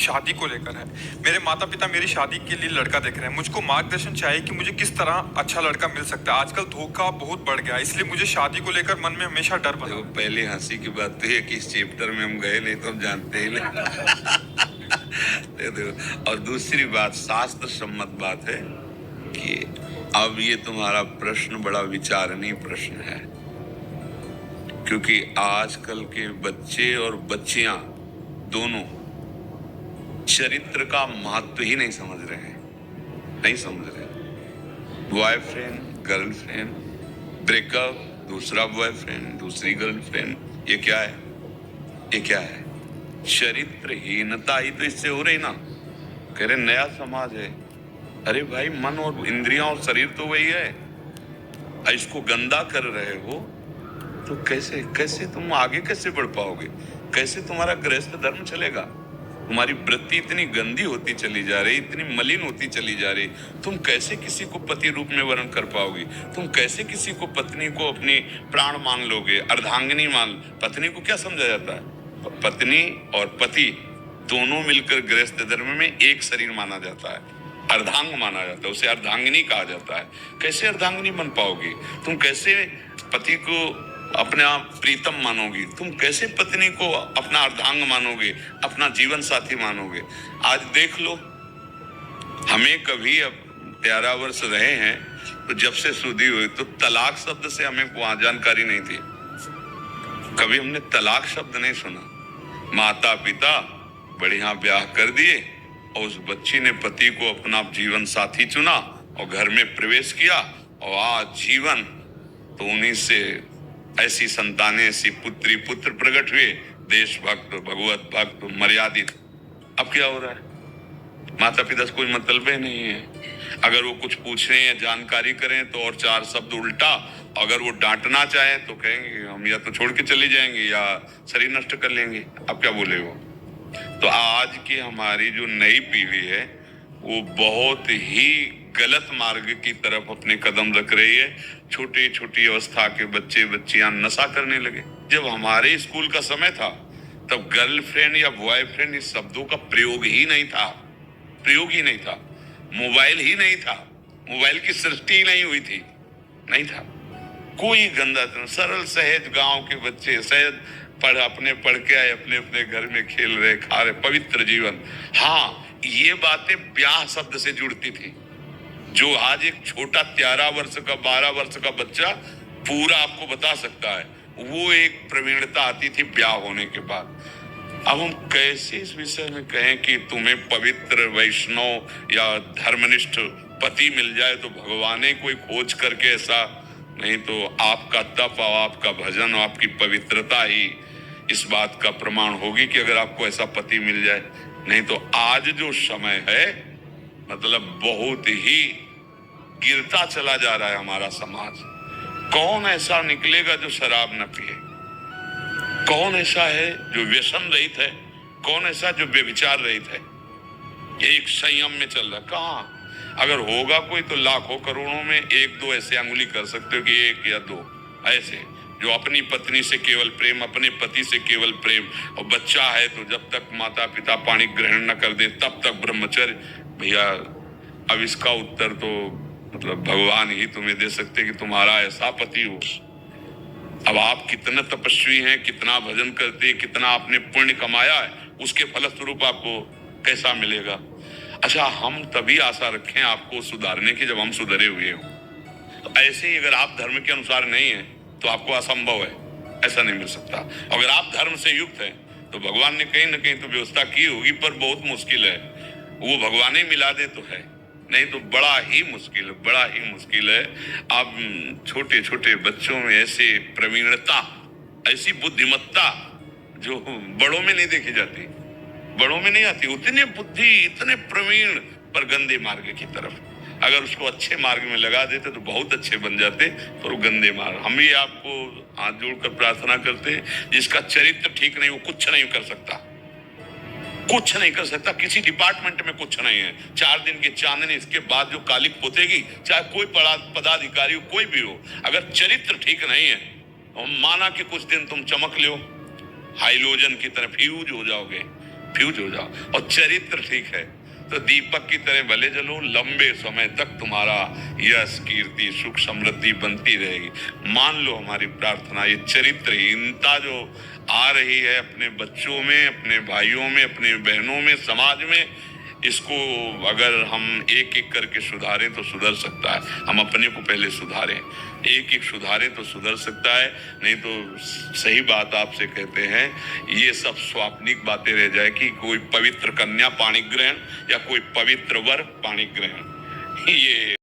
शादी को लेकर है। मेरे माता पिता मेरी शादी के लिए लड़का देख रहे हैं। मुझको मार्गदर्शन चाहिए कि मुझे किस तरह अच्छा लड़का मिल सकता है। आजकल धोखा बहुत बढ़ गया है, इसलिए मुझे शादी को लेकर मन में हमेशा डर बना। देखो, पहले हंसी की बात तो है कि इस चैप्टर में हम गए नहीं तो हम जानते ही नहीं। देखो, और दूसरी बात, शास्त्र सम्मत बात है कि अब ये तुम्हारा प्रश्न बड़ा विचारणीय प्रश्न है, क्योंकि आजकल के बच्चे और बच्चियां दोनों चरित्र का महत्व ही नहीं समझ रहे हैं, नहीं समझ रहे। बॉयफ्रेंड गर्लफ्रेंड, ब्रेकअप, दूसरा बॉयफ्रेंड दूसरी गर्लफ्रेंड, ये क्या है? ये क्या है? चरित्रहीनता ही तो इससे हो रही ना। कह रहे नया समाज है। अरे भाई, मन और इंद्रियां और शरीर तो वही है। इसको गंदा कर रहे हो तो कैसे कैसे तुम आगे कैसे बढ़ पाओगे? कैसे तुम्हारा गृहस्थ धर्म चलेगा? तुम्हारी वृत्ति इतनी गंदी होती चली जा रही, इतनी मलिन होती चली जा रही। तुम कैसे किसी को पति रूप में वर्ण कर पाओगे? तुम कैसे किसी को, पत्नी को अपनी प्राण मान लोगे, अर्धांगिनी मान? पत्नी को क्या समझा जाता है? पत्नी और पति दोनों मिलकर गृहस्थ धर्म में एक शरीर माना जाता है, अर्धांग माना जाता है, उसे अर्धांगिनी कहा जाता है। कैसे अर्धांगिनी बन पाओगी? तुम कैसे पति को अपना प्रीतम मानोगी? तुम कैसे पत्नी को अपना अर्धांग मानोगे, अपना जीवन साथी मानोगे? आज देख लो, हमें कभी, अब 13 वर्ष रहे हैं तो जब से शादी हुई तो तलाक शब्द से हमें वहां जानकारी नहीं थी। कभी हमने तलाक शब्द नहीं सुना। माता पिता बढ़िया ब्याह कर दिए और उस बच्ची ने पति को अपना जीवन साथी चुना और घर में प्रवेश किया, और आज जीवन तो उन्हीं से ऐसी संतानें, ऐसी पुत्री पुत्र प्रकट हुए, देशभक्त, भगवत भक्त, मर्यादित। अब क्या हो रहा है? माता पिता से कोई मतलब ही नहीं है। अगर वो कुछ पूछें या जानकारी करें तो और 4 शब्द उल्टा। अगर वो डांटना चाहें तो कहेंगे हम या तो छोड़ के चले जाएंगे या शरीर नष्ट कर लेंगे। अब क्या बोले वो? तो आज की हमारी जो नई पीढ़ी है वो बहुत ही गलत मार्ग की तरफ अपने कदम रख रही है। छोटी छोटी अवस्था के बच्चे बच्चियां नशा करने लगे। जब हमारे स्कूल का समय था तब गर्लफ्रेंड या बॉयफ्रेंड इस शब्दों का प्रयोग ही नहीं था, प्रयोग ही नहीं था। मोबाइल ही नहीं था, मोबाइल की सृष्टि ही नहीं हुई थी, नहीं था। कोई गंदा, सरल सहज गांव के बच्चे सहज पढ़ के आए, अपने अपने घर में खेल रहे, खा रहे, पवित्र जीवन। हाँ, ये बातें ब्याह शब्द से जुड़ती थी। जो आज एक छोटा 13 वर्ष का 12 वर्ष का बच्चा पूरा आपको बता सकता है, वो एक प्रवीणता आती थी ब्याह होने के बाद। अब हम कैसे इस विषय में कहें कि तुम्हें पवित्र वैष्णव या धर्मनिष्ठ पति मिल जाए तो भगवान ही कोई खोज करके ऐसा? नहीं तो आपका तप और आपका भजन और आपकी पवित्रता ही इस बात का प्रमाण होगी कि अगर आपको ऐसा पति मिल जाए। नहीं तो आज जो समय है, मतलब बहुत ही गिरता चला जा रहा है हमारा समाज। कौन ऐसा निकलेगा जो शराब न पिए? कौन ऐसा है जो व्यसन रहित है? कौन ऐसा जो व्यभिचार रहित है? एक संयम में चल रहा। कहाँ? अगर होगा कोई तो लाखों करोड़ों में 1-2 ऐसे अंगुली कर सकते हो कि 1 या 2 ऐसे जो अपनी पत्नी से केवल प्रेम, अपने पति से केवल प्रेम। और बच्चा है तो जब तक माता पिता पाणी ग्रहण न कर दे तब तक ब्रह्मचर्य। भैया, अब इसका उत्तर तो मतलब भगवान ही तुम्हें दे सकते कि तुम्हारा ऐसा पति हो। अब आप कितना तपस्वी हैं, कितना भजन करते हैं, कितना आपने पुण्य कमाया है, उसके फलस्वरूप आपको कैसा मिलेगा? अच्छा, हम तभी आशा रखें आपको सुधारने की जब हम सुधरे हुए हों। तो ऐसे ही अगर आप धर्म के अनुसार नहीं है तो आपको असंभव है, ऐसा नहीं मिल सकता। अगर आप धर्म से युक्त हैं तो भगवान ने कहीं ना कहीं तो व्यवस्था की होगी, पर बहुत मुश्किल है। वो भगवान ही मिला दे तो है, नहीं तो बड़ा ही मुश्किल, बड़ा ही मुश्किल है। अब छोटे छोटे बच्चों में ऐसे प्रवीणता, ऐसी बुद्धिमत्ता जो बड़ों में नहीं देखी जाती, बड़ों में नहीं आती। उतने बुद्धि, इतने प्रवीण, पर गंदे मार्ग की तरफ। अगर उसको अच्छे मार्ग में लगा देते तो बहुत अच्छे बन जाते, पर वो गंदे मार्ग। हम भी आपको हाथ जोड़कर प्रार्थना करते हैं, जिसका चरित्र ठीक नहीं वो कुछ नहीं कर सकता, कुछ नहीं कर सकता। किसी डिपार्टमेंट में कुछ नहीं है। 4 दिन की चांदनी इसके बाद जो कालिक पोतेगी, चाहे कोई पदाधिकारी हो, कोई भी हो, अगर चरित्र ठीक नहीं है, माना कि कुछ दिन तुम चमक लो, हाइलोजन की तरह फ्यूज हो जाओगे, फ्यूज हो जाओ। और चरित्र ठीक है तो दीपक की तरह भले जलो, लंबे समय तक तुम्हारा यश कीर्ति सुख समृद्धि बनती रहेगी। मान लो हमारी प्रार्थना, ये चरित्रहीनता जो आ रही है अपने बच्चों में, अपने भाइयों में, अपने बहनों में, समाज में, इसको अगर हम एक एक करके सुधारें तो सुधर सकता है। हम अपने को पहले सुधारें, एक एक सुधारें तो सुधर सकता है, नहीं तो सही बात आपसे कहते हैं ये सब स्वाप्निक बातें रह जाए कि कोई पवित्र कन्या पाणी ग्रहण या कोई पवित्र वर पाणी ग्रहण, ये